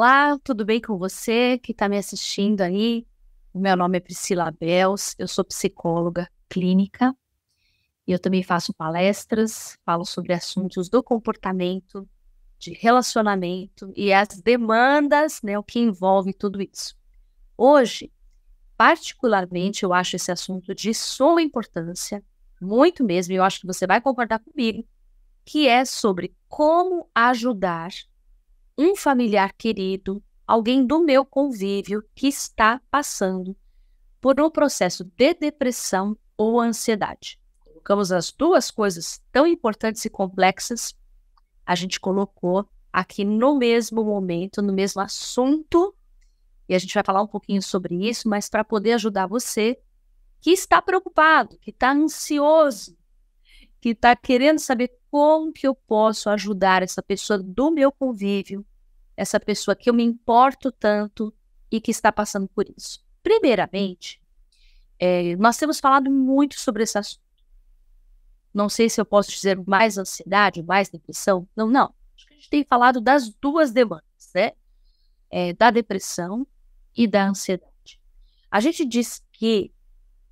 Olá, tudo bem com você que está me assistindo aí? O meu nome é Priscila Bels, eu sou psicóloga clínica e eu também faço palestras, falo sobre assuntos do comportamento, de relacionamento e as demandas, né, o que envolve tudo isso. Hoje, particularmente, eu acho esse assunto de suma importância, muito mesmo, e eu acho que você vai concordar comigo, que é sobre como ajudar um familiar querido, alguém do meu convívio que está passando por um processo de depressão ou ansiedade. Colocamos as duas coisas tão importantes e complexas, a gente colocou aqui no mesmo momento, no mesmo assunto, e a gente vai falar um pouquinho sobre isso, mas para poder ajudar você que está preocupado, que está ansioso, que está querendo saber como que eu posso ajudar essa pessoa do meu convívio, essa pessoa que eu me importo tanto e que está passando por isso. Primeiramente, nós temos falado muito sobre esse assunto. Não sei se eu posso dizer mais ansiedade, mais depressão. Não. Acho que a gente tem falado das duas demandas, né? Da depressão e da ansiedade. A gente diz que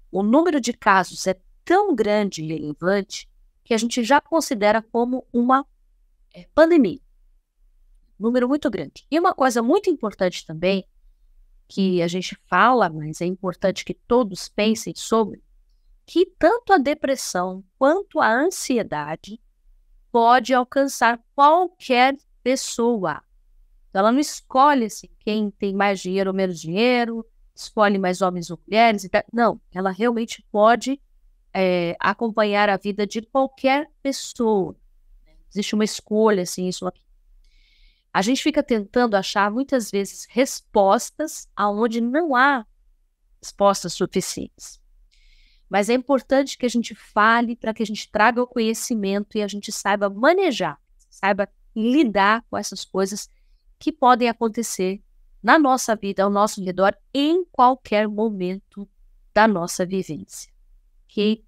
o número de casos é tão grande e relevante que a gente já considera como uma pandemia. Número muito grande. E uma coisa muito importante também, que a gente fala, mas é importante que todos pensem sobre, que tanto a depressão quanto a ansiedade pode alcançar qualquer pessoa. Então, ela não escolhe assim, quem tem mais dinheiro ou menos dinheiro, escolhe mais homens ou mulheres. E tal. Não, ela realmente pode acompanhar a vida de qualquer pessoa. Existe uma escolha, assim, isso aqui. A gente fica tentando achar, muitas vezes, respostas aonde não há respostas suficientes. Mas é importante que a gente fale para que a gente traga o conhecimento e a gente saiba manejar, saiba lidar com essas coisas que podem acontecer na nossa vida, ao nosso redor, em qualquer momento da nossa vivência. Ok?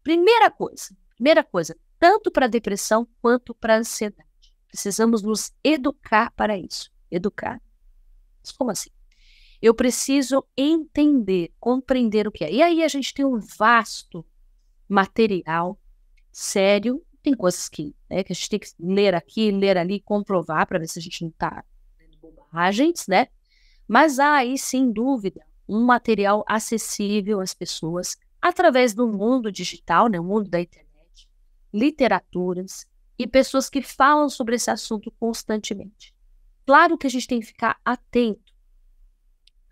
Primeira coisa, tanto para a depressão quanto para a ansiedade. Precisamos nos educar para isso. Educar. Mas como assim? Eu preciso entender, compreender o que é. E aí a gente tem um vasto material sério. Tem coisas que a gente tem que ler aqui, ler ali, comprovar para ver se a gente não está lendo bobagens, né? Mas há aí, sem dúvida, um material acessível às pessoas através do mundo digital, né? O mundo da internet, literaturas, e pessoas que falam sobre esse assunto constantemente. Claro que a gente tem que ficar atento.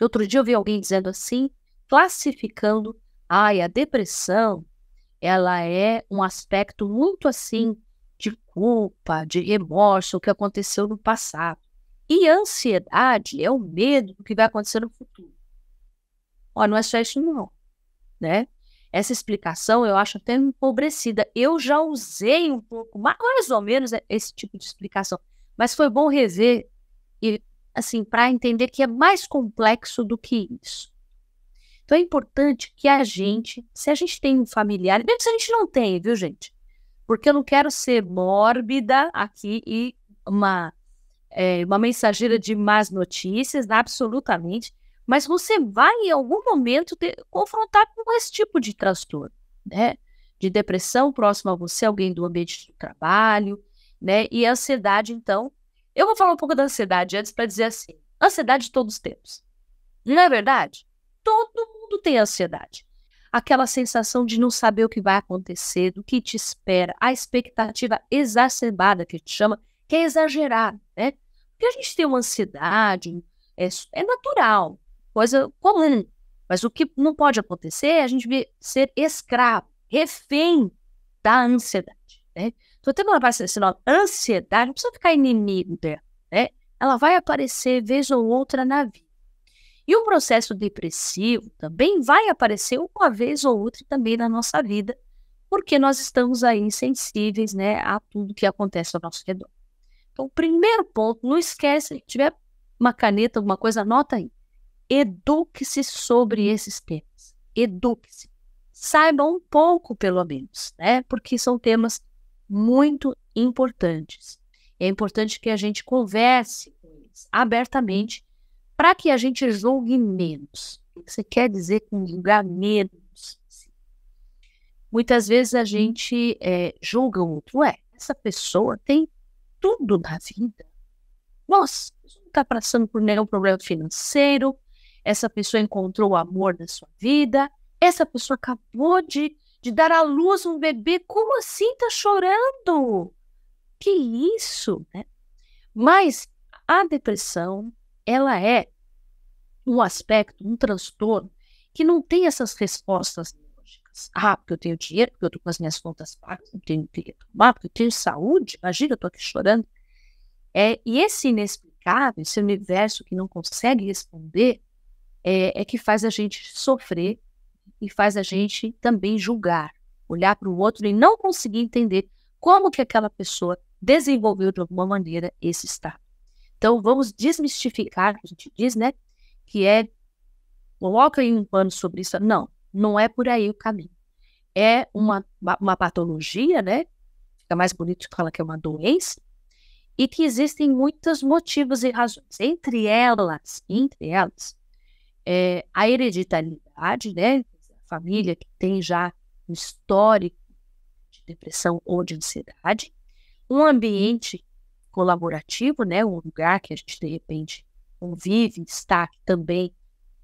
Outro dia eu vi alguém dizendo assim, classificando, a depressão, ela é um aspecto muito assim de culpa, de remorso, o que aconteceu no passado. E a ansiedade é o medo do que vai acontecer no futuro. Não é só isso não, né? Essa explicação eu acho até empobrecida. Eu já usei um pouco, mais ou menos, esse tipo de explicação. Mas foi bom rever, e, assim, para entender que é mais complexo do que isso. Então é importante que a gente, se a gente tem um familiar, mesmo se a gente não tem, viu, gente? Porque eu não quero ser mórbida aqui e uma mensageira de más notícias, né, absolutamente. Mas você vai, em algum momento, confrontar com esse tipo de transtorno, né? De depressão próximo a você, alguém do ambiente do trabalho, né? E a ansiedade, então. Eu vou falar um pouco da ansiedade antes para dizer assim: ansiedade todos temos. Não é verdade? Todo mundo tem ansiedade. Aquela sensação de não saber o que vai acontecer, do que te espera, a expectativa exacerbada que a gente chama, que é exagerada, né? Porque a gente tem uma ansiedade, é natural, coisa comum. Mas o que não pode acontecer é a gente ser escravo, refém da ansiedade, né? Então, tendo uma paciência, ansiedade, não precisa ficar inimigo dela, né? Ela vai aparecer vez ou outra na vida. E o processo depressivo também vai aparecer uma vez ou outra também na nossa vida, porque nós estamos aí insensíveis, né, a tudo que acontece ao nosso redor. Então, o primeiro ponto, não esquece, se tiver uma caneta, alguma coisa, anota aí. Eduque-se sobre esses temas. Eduque-se. Saiba um pouco, pelo menos, né? Porque são temas muito importantes. É importante que a gente converse com eles. abertamente, para que a gente julgue menos. O que você quer dizer com julgar menos? Muitas vezes a gente julga o outro. Essa pessoa tem tudo na vida. Nossa, não está passando por nenhum problema financeiro. Essa pessoa encontrou o amor da sua vida. Essa pessoa acabou de dar à luz um bebê. Como assim está chorando? Que isso, né? Mas a depressão, ela é um aspecto, um transtorno, que não tem essas respostas lógicas. Porque eu tenho dinheiro, porque eu estou com as minhas contas pagas, eu tenho que tomar, porque eu tenho saúde. Imagina, eu estou aqui chorando. E esse inexplicável, esse universo que não consegue responder, é que faz a gente sofrer e faz a gente também julgar, olhar para o outro e não conseguir entender como que aquela pessoa desenvolveu de alguma maneira esse estado. Então, vamos desmistificar, a gente diz, né, que coloca aí um pano sobre isso. Não é por aí o caminho. É uma patologia, né, fica mais bonito que fala que é uma doença, e que existem muitos motivos e razões. Entre elas, a hereditariedade, né, a família que tem já um histórico de depressão ou de ansiedade, um ambiente colaborativo, né, um lugar que a gente, de repente, convive, está, que também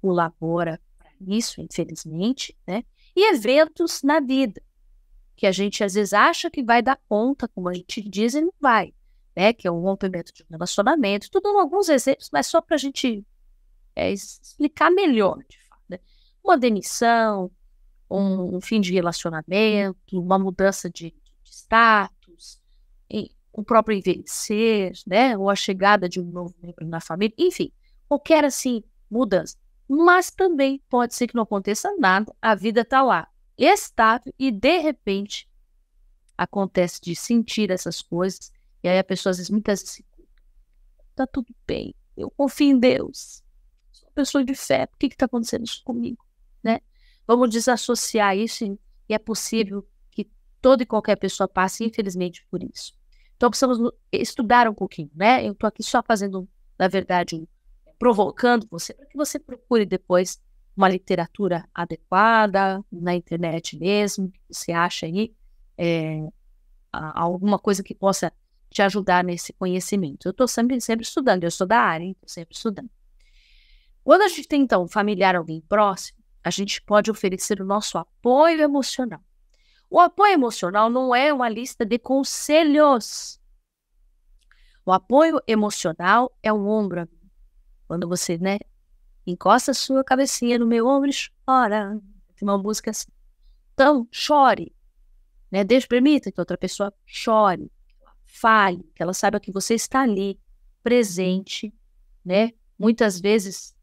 colabora para isso, infelizmente, né, e eventos na vida, que a gente às vezes acha que vai dar conta, como a gente diz, e não vai, né, que é um rompimento de um relacionamento, tudo alguns exemplos, mas só para a gente explicar melhor, de fato, né? Uma demissão, um fim de relacionamento, uma mudança de status, o próprio envelhecer, né, ou a chegada de um novo membro na família, enfim, qualquer assim mudança. Mas também pode ser que não aconteça nada, a vida está lá, estável, e de repente acontece de sentir essas coisas, e aí a pessoa às vezes muitas vezes está tudo bem, eu confio em Deus, sou uma pessoa de fé, por que está acontecendo isso comigo, né? Vamos desassociar isso, e é possível que toda e qualquer pessoa passe, infelizmente, por isso. Então, precisamos estudar um pouquinho, né? Eu estou aqui só fazendo, na verdade, provocando você, para que você procure depois uma literatura adequada, na internet mesmo, que você acha aí alguma coisa que possa te ajudar nesse conhecimento. Eu estou sempre estudando, eu sou da área, estou sempre estudando. Quando a gente tem, então, um familiar, alguém próximo, a gente pode oferecer o nosso apoio emocional. O apoio emocional não é uma lista de conselhos. O apoio emocional é um ombro. Quando você, né, encosta a sua cabecinha no meu ombro e chora. Tem uma música assim. Então, chore. Né? Permita que outra pessoa chore. Fale, que ela saiba que você está ali, presente, né? Muitas vezes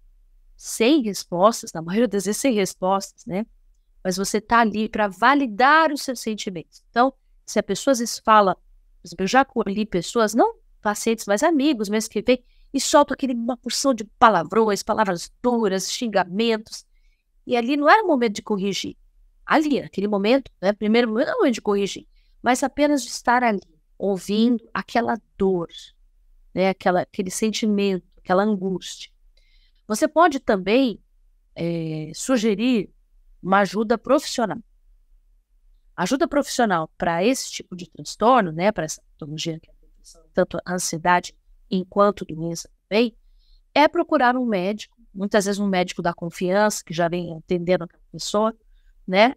sem respostas, na maioria das vezes sem respostas, né? Mas você está ali para validar os seus sentimentos. Então, se a pessoa às vezes fala, por exemplo, eu já acolhi pessoas, não pacientes, mas amigos mesmo, que vêm e soltam uma porção de palavrões, palavras duras, xingamentos, e ali não era o momento de corrigir. Ali, naquele momento, né, primeiro momento não é o momento de corrigir, mas apenas de estar ali, ouvindo aquela dor, né, aquele sentimento, aquela angústia. Você pode também sugerir uma ajuda profissional. Ajuda profissional para esse tipo de transtorno, né, para essa patologia, tanto a ansiedade enquanto doença também, é procurar um médico, muitas vezes um médico da confiança, que já vem atendendo aquela pessoa, né,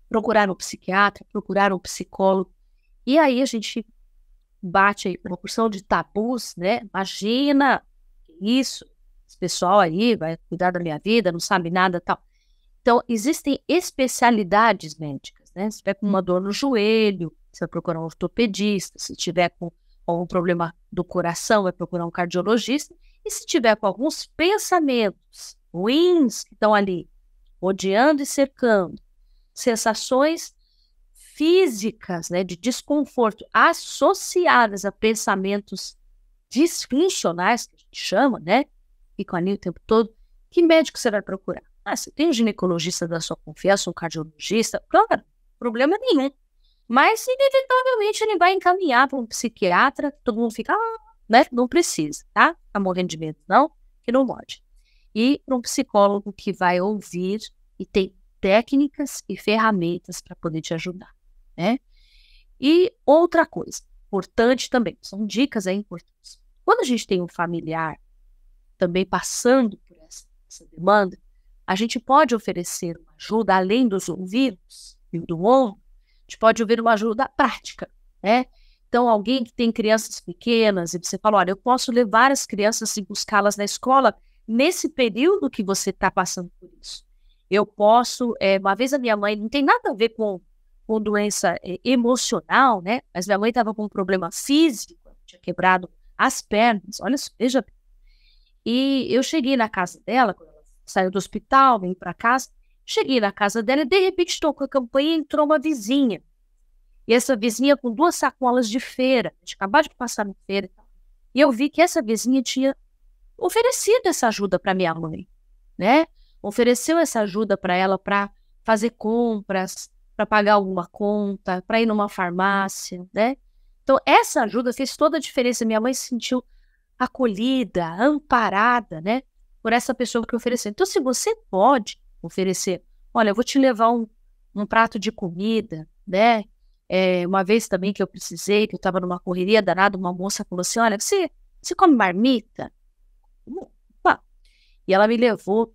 procurar um psiquiatra, procurar um psicólogo, e aí a gente bate aí uma porção de tabus, né, imagina isso, esse pessoal aí vai cuidar da minha vida, não sabe nada e tal. Então, existem especialidades médicas, né? Se tiver com uma dor no joelho, você vai procurar um ortopedista. Se tiver com algum problema do coração, vai procurar um cardiologista. E se tiver com alguns pensamentos ruins que estão ali, rodeando e cercando, sensações físicas, né, de desconforto associadas a pensamentos disfuncionais, que a gente chama, né? Ficam ali o tempo todo. Que médico você vai procurar? Você tem um ginecologista da sua confiança, um cardiologista? Claro, problema nenhum. Mas, inevitavelmente, ele vai encaminhar para um psiquiatra, todo mundo fica, né? Não precisa, tá? Tá morrendo de medo, não? Que não pode. E para um psicólogo que vai ouvir e tem técnicas e ferramentas para poder te ajudar, né? E outra coisa importante também, são dicas aí importantes. Quando a gente tem um familiar também passando por essa demanda, a gente pode oferecer uma ajuda além dos ouvidos e do ombro, a gente pode ouvir uma ajuda prática, né? Então, alguém que tem crianças pequenas e você fala, olha, eu posso levar as crianças e buscá-las na escola nesse período que você está passando por isso. Eu posso, uma vez a minha mãe, não tem nada a ver com doença emocional, né? Mas minha mãe estava com um problema físico, tinha quebrado as pernas, olha, veja. E eu cheguei na casa dela, quando ela saiu do hospital, vim para casa, cheguei na casa dela e de repente tocou a campainha e entrou uma vizinha. E essa vizinha com 2 sacolas de feira, a gente acabou de passar na feira. E eu vi que essa vizinha tinha oferecido essa ajuda para minha mãe, né? Ofereceu essa ajuda para ela para fazer compras, para pagar alguma conta, para ir numa farmácia, né? Então, essa ajuda fez toda a diferença. Minha mãe se sentiu acolhida, amparada, né? Por essa pessoa que ofereceu. Então, se você pode oferecer, olha, eu vou te levar um prato de comida, né? Uma vez também que eu precisei, que eu estava numa correria danada, uma moça falou assim, olha, você come marmita? Opa. E ela me levou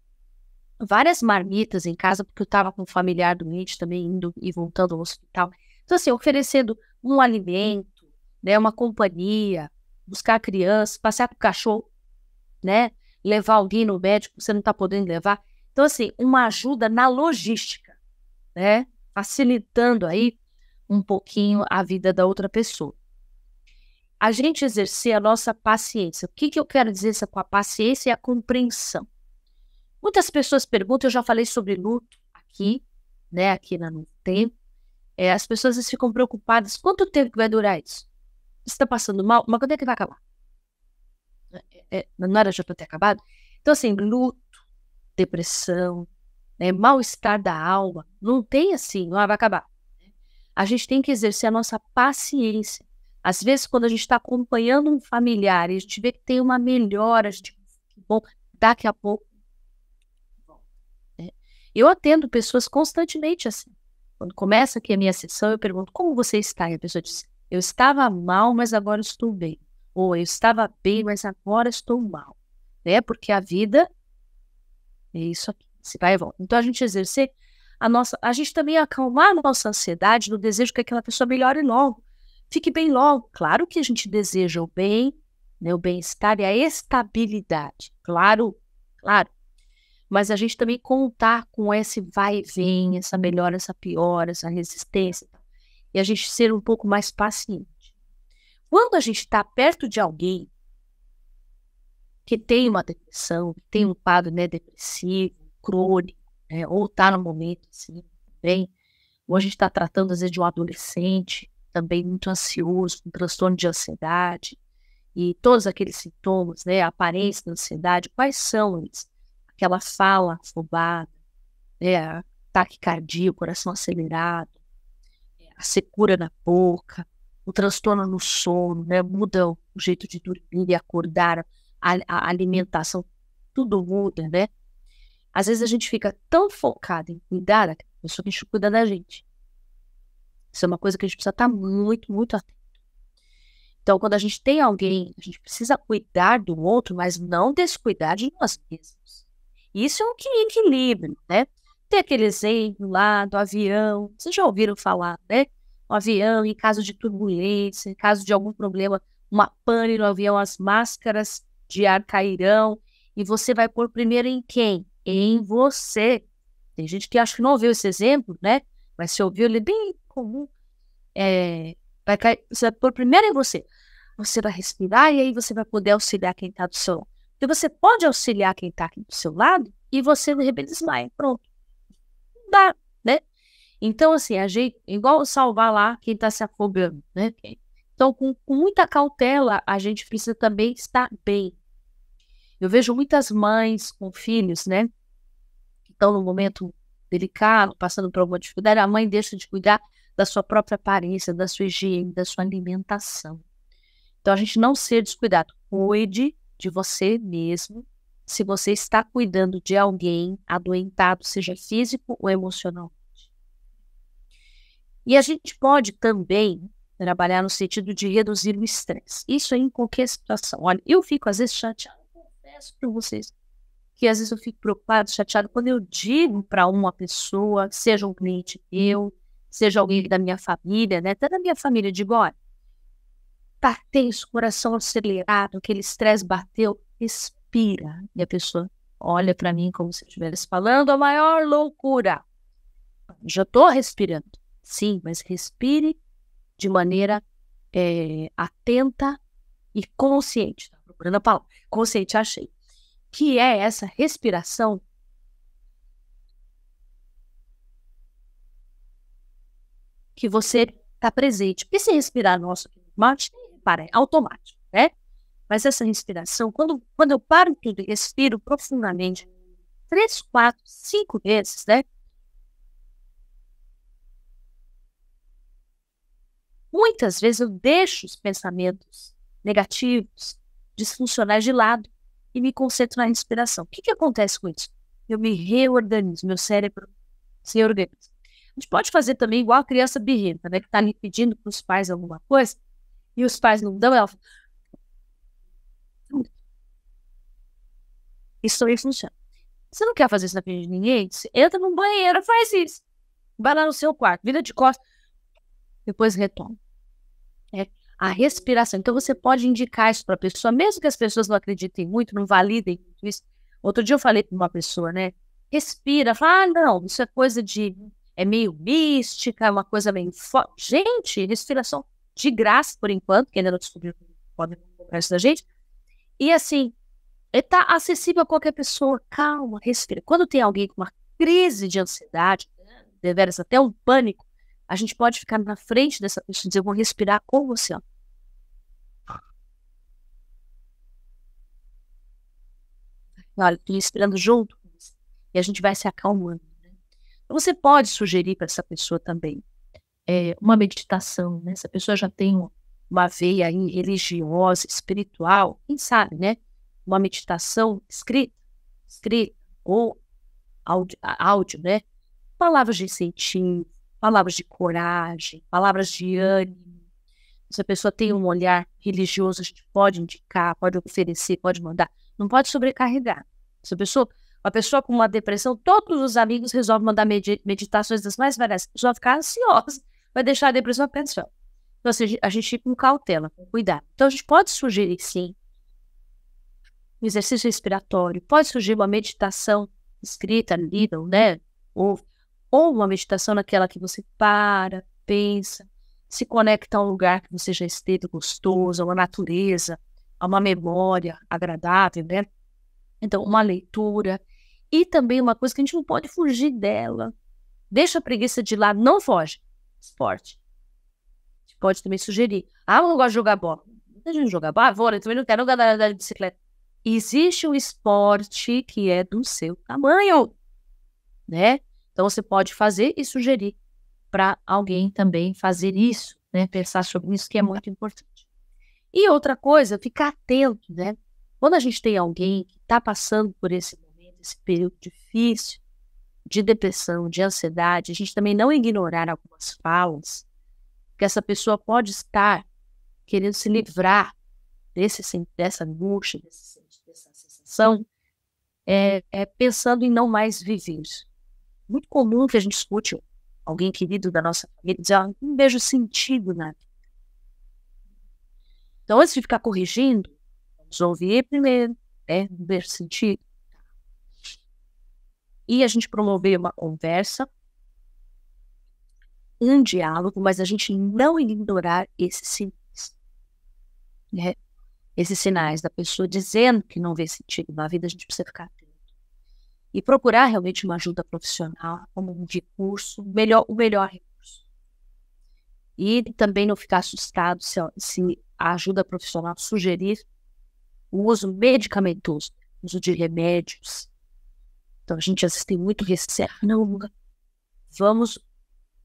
várias marmitas em casa, porque eu estava com um familiar doente também, indo e voltando ao hospital. Então, assim, oferecendo um alimento, né, uma companhia, buscar a criança, passear com o cachorro, né, levar alguém no médico, você não está podendo levar. Então, assim, uma ajuda na logística, né, facilitando aí um pouquinho a vida da outra pessoa. A gente exercer a nossa paciência. O que eu quero dizer com a paciência e a compreensão? Muitas pessoas perguntam, eu já falei sobre luto aqui, né, aqui no tempo. As pessoas às vezes ficam preocupadas, quanto tempo que vai durar isso? Você está passando mal? Mas quando é que vai acabar? Não era já para ter acabado? Então, assim, luto, depressão, né, mal-estar da alma, não tem assim, vai acabar. A gente tem que exercer a nossa paciência. Às vezes, quando a gente está acompanhando um familiar e a gente vê que tem uma melhora, a gente, bom, daqui a pouco. Né? Eu atendo pessoas constantemente assim. Quando começa aqui a minha sessão, eu pergunto, como você está? E a pessoa diz, eu estava mal, mas agora estou bem. Ou eu estava bem, mas agora estou mal. Né? Porque a vida é isso aqui, se vai e volta. Então, a gente exercer a gente também acalmar a nossa ansiedade no desejo que aquela pessoa melhore logo, fique bem logo. Claro que a gente deseja o bem, né, o bem-estar e a estabilidade, claro, claro. Mas a gente também contar com esse vai e vem, essa melhora, essa piora, essa resistência, e a gente ser um pouco mais paciente. Quando a gente está perto de alguém que tem uma depressão, que tem um quadro, né, depressivo, crônico, ou está no momento assim, bem, ou a gente está tratando às vezes de um adolescente também muito ansioso, com transtorno de ansiedade, e todos aqueles sintomas, né, a aparência da ansiedade, quais são eles? Aquela fala afobada, né, taquicardia, o coração acelerado, a secura na boca, o transtorno no sono, né, muda o jeito de dormir e acordar, a alimentação, tudo muda, né? Às vezes a gente fica tão focado em cuidar da pessoa que a gente cuida da gente. Isso é uma coisa que a gente precisa estar muito, muito atento. Então, quando a gente tem alguém, a gente precisa cuidar do outro, mas não descuidar de nós mesmos. Isso é um equilíbrio, né? Tem aquele exemplo lá do avião, vocês já ouviram falar, né? O avião, em caso de turbulência, em caso de algum problema, uma pane no avião, as máscaras de ar cairão, e você vai pôr primeiro em quem? Em você. Tem gente que acha que não ouviu esse exemplo, né? Mas se ouviu, ele é bem comum. Vai cair, você vai pôr primeiro em você. Você vai respirar e aí você vai poder auxiliar quem está do seu lado. Porque você pode auxiliar quem está aqui do seu lado e você de repente desmaia. Pronto. Não dá, né? Então, assim, a gente, igual salvar lá quem está se afogando, né? Então, com muita cautela, a gente precisa também estar bem. Eu vejo muitas mães com filhos, né? Que estão num momento delicado, passando por alguma dificuldade, a mãe deixa de cuidar da sua própria aparência, da sua higiene, da sua alimentação. Então, a gente não ser descuidado. Cuide de você mesmo, se você está cuidando de alguém adoentado, seja físico ou emocional. E a gente pode também trabalhar no sentido de reduzir o estresse. Isso aí em qualquer situação. Olha, eu fico às vezes chateada, confesso para vocês, que às vezes eu fico preocupada, chateada, quando eu digo para uma pessoa, seja um cliente meu, seja alguém da minha família, né? Até da minha família, eu digo, olha, tá tenso, coração acelerado, aquele estresse bateu, respira. E a pessoa olha para mim como se eu estivesse falando a maior loucura. Já estou respirando. Sim, mas respire de maneira atenta e consciente. Tá procurando a palavra. Consciente, achei. Que é essa respiração que você está presente. Porque se respirar nosso mate, para, é automático, né? Mas essa respiração, quando eu paro tudo e respiro profundamente, 3, 4, 5 vezes, né? Muitas vezes eu deixo os pensamentos negativos, disfuncionais de lado e me concentro na respiração. O que acontece com isso? Eu me reorganizo, meu cérebro se organiza. A gente pode fazer também igual a criança birrenta, né? Que está ali pedindo para os pais alguma coisa e os pais não dão, ela fala... Isso também funciona. Você não quer fazer isso na frente de ninguém? Você entra no banheiro, faz isso. Vai lá no seu quarto, vira de costas, depois retoma. A respiração. Então, você pode indicar isso para a pessoa, mesmo que as pessoas não acreditem muito, não validem muito isso. Outro dia eu falei para uma pessoa, né? Respira, fala, não, isso é coisa de... É meio mística, é uma coisa meio... Gente, respiração de graça, por enquanto, que ainda não descobriu, podem comprar isso da gente. E assim, está acessível a qualquer pessoa. Calma, respira. Quando tem alguém com uma crise de ansiedade, deveras até um pânico, a gente pode ficar na frente dessa pessoa e dizer, eu vou respirar com você. Ó. Olha, estou respirando junto com você. E a gente vai se acalmando. Né? Então, você pode sugerir para essa pessoa também uma meditação, né? Se a pessoa já tem uma veia aí religiosa, espiritual, quem sabe, né? Uma meditação escrita ou áudio, né? Palavras de incentivo, palavras de coragem, palavras de ânimo. Se a pessoa tem um olhar religioso, a gente pode indicar, pode oferecer, pode mandar. Não pode sobrecarregar. Se a pessoa com uma depressão, todos os amigos resolvem mandar meditações das mais variadas. A pessoa vai ficar ansiosa, vai deixar a depressão pensando. Então, assim, a gente fica com cautela, com cuidado. Então, a gente pode sugerir, sim, um exercício respiratório, pode surgir uma meditação escrita, lida, né? Ou uma meditação naquela que você para, pensa, se conecta a um lugar que você já esteve gostoso, a uma natureza, a uma memória agradável, né? Então, uma leitura. E também uma coisa que a gente não pode fugir dela. Deixa a preguiça de lado, não foge. Esporte. A gente pode também sugerir. Ah, eu não gosto de jogar bola. Muita gente jogar bola, vôlei, também não quero andar de bicicleta. Existe um esporte que é do seu tamanho, né? Então, você pode fazer e sugerir para alguém também fazer isso, né? Pensar sobre isso, que é muito importante. E outra coisa, ficar atento, né? Quando a gente tem alguém que está passando por esse momento, esse período difícil, de depressão, de ansiedade, a gente também não ignorar algumas falas, que essa pessoa pode estar querendo se livrar dessa angústia, dessa sensação, pensando em não mais viver. Muito comum que a gente escute alguém querido da nossa família dizer, não vejo sentido na vida. Então, antes de ficar corrigindo, vamos ouvir primeiro, né? Não vejo sentido. E a gente promover uma conversa, um diálogo, mas a gente não ignorar esses sinais. Né? Esses sinais da pessoa dizendo que não vê sentido na vida, a gente precisa ficar atento. E procurar realmente uma ajuda profissional como um recurso, o melhor recurso. E também não ficar assustado se a ajuda profissional sugerir o uso medicamentoso, o uso de remédios. Então, a gente às vezes tem muito receio. Não, vamos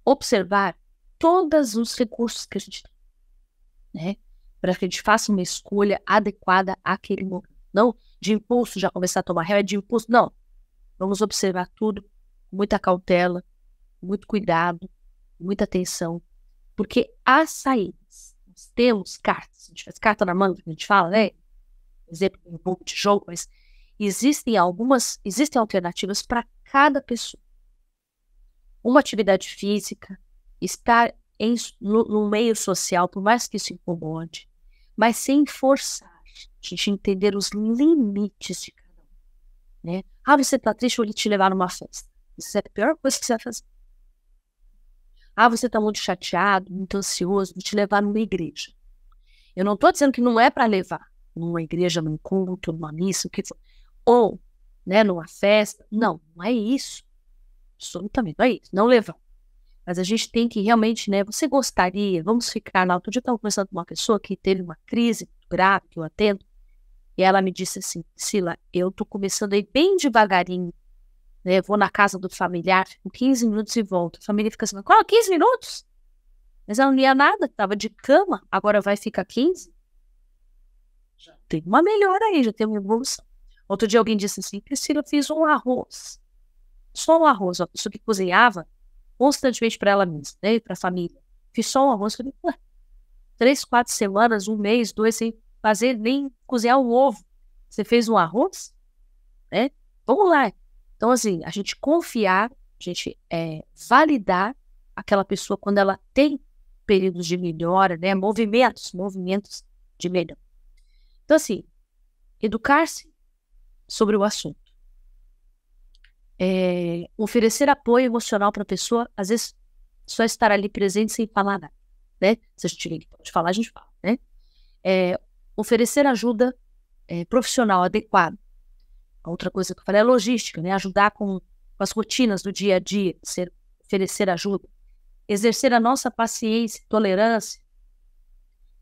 observar todos os recursos que a gente tem. Né? para que a gente faça uma escolha adequada àquele momento. Não de impulso já começar a tomar remédio, de impulso, não. Vamos observar tudo com muita cautela, muito cuidado, muita atenção, porque há saídas. Nós temos cartas, a gente faz carta na manga, que a gente fala, né? Exemplo, um pouco de jogo, mas existem alternativas para cada pessoa. Uma atividade física, estar no meio social, por mais que isso incomode, mas sem forçar, a gente entender os limites de cada um, né? Ah, você tá triste, eu vou te levar numa festa. Isso é a pior coisa que você vai fazer. Ah, você tá muito chateado, muito ansioso, vou te levar numa igreja. Eu não tô dizendo que não é para levar numa igreja, num culto, numa missa, o que for. Ou, né, numa festa. Não, não é isso. Absolutamente, não é isso. Não levar. Mas a gente tem que realmente, né, você gostaria, vamos ficar lá. Outro dia eu estava conversando com uma pessoa que teve uma crise grave, que eu atendo, e ela me disse assim, Sila, eu tô começando a ir bem devagarinho, né, vou na casa do familiar, fico 15 minutos e volto. A família fica assim, qual, 15 minutos? Mas ela não ia nada, estava de cama, agora vai ficar 15? Já tem uma melhora aí, já tem uma evolução. Outro dia alguém disse assim, Priscila, eu fiz um arroz. Só um arroz, uma pessoa que cozinhava constantemente para ela mesma, né, e para a família. Fiz só um arroz, falei, 3, 4 semanas, um mês, 2, sem fazer nem cozinhar um ovo. Você fez um arroz? Né? Vamos lá. Então, assim, a gente confiar, a gente validar aquela pessoa quando ela tem períodos de melhora, né? Movimentos de melhora. Então, assim, educar-se sobre o assunto. Oferecer apoio emocional para a pessoa, às vezes só estar ali presente sem falar nada, né? Se a gente pode falar, a gente fala, né? Oferecer ajuda profissional adequada. A outra coisa que eu falei é logística, né? Ajudar com as rotinas do dia a dia, oferecer ajuda. Exercer a nossa paciência, tolerância.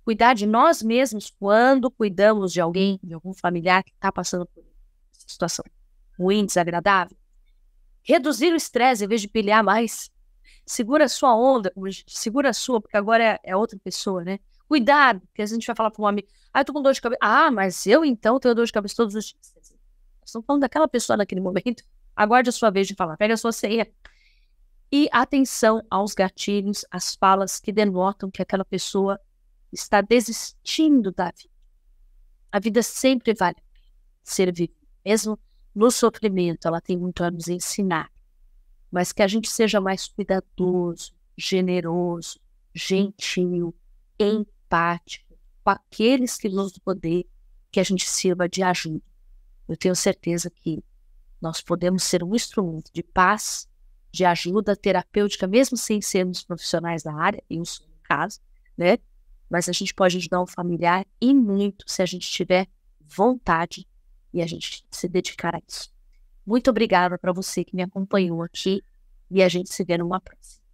Cuidar de nós mesmos quando cuidamos de alguém, de algum familiar que está passando por essa situação ruim, desagradável. Reduzir o estresse em vez de pilhar mais. Segura a sua onda, segura a sua, porque agora é outra pessoa, né? Cuidado, porque às vezes a gente vai falar para um amigo, eu tô com dor de cabeça. Ah, mas eu então tenho dor de cabeça todos os dias. Nós estamos falando daquela pessoa naquele momento. Aguarde a sua vez de falar, pega a sua senha. E atenção aos gatilhos, às falas que denotam que aquela pessoa está desistindo da vida. A vida sempre vale ser vivida. Mesmo no sofrimento, ela tem muito a nos ensinar. Mas que a gente seja mais cuidadoso, generoso, gentil, empático com aqueles que nos rodeiam, que a gente sirva de ajuda. Eu tenho certeza que nós podemos ser um instrumento de paz, de ajuda terapêutica, mesmo sem sermos profissionais da área, eu sou no caso, né? Mas a gente pode ajudar um familiar e muito se a gente tiver vontade e a gente se dedicar a isso. Muito obrigada para você que me acompanhou aqui e a gente se vê numa próxima.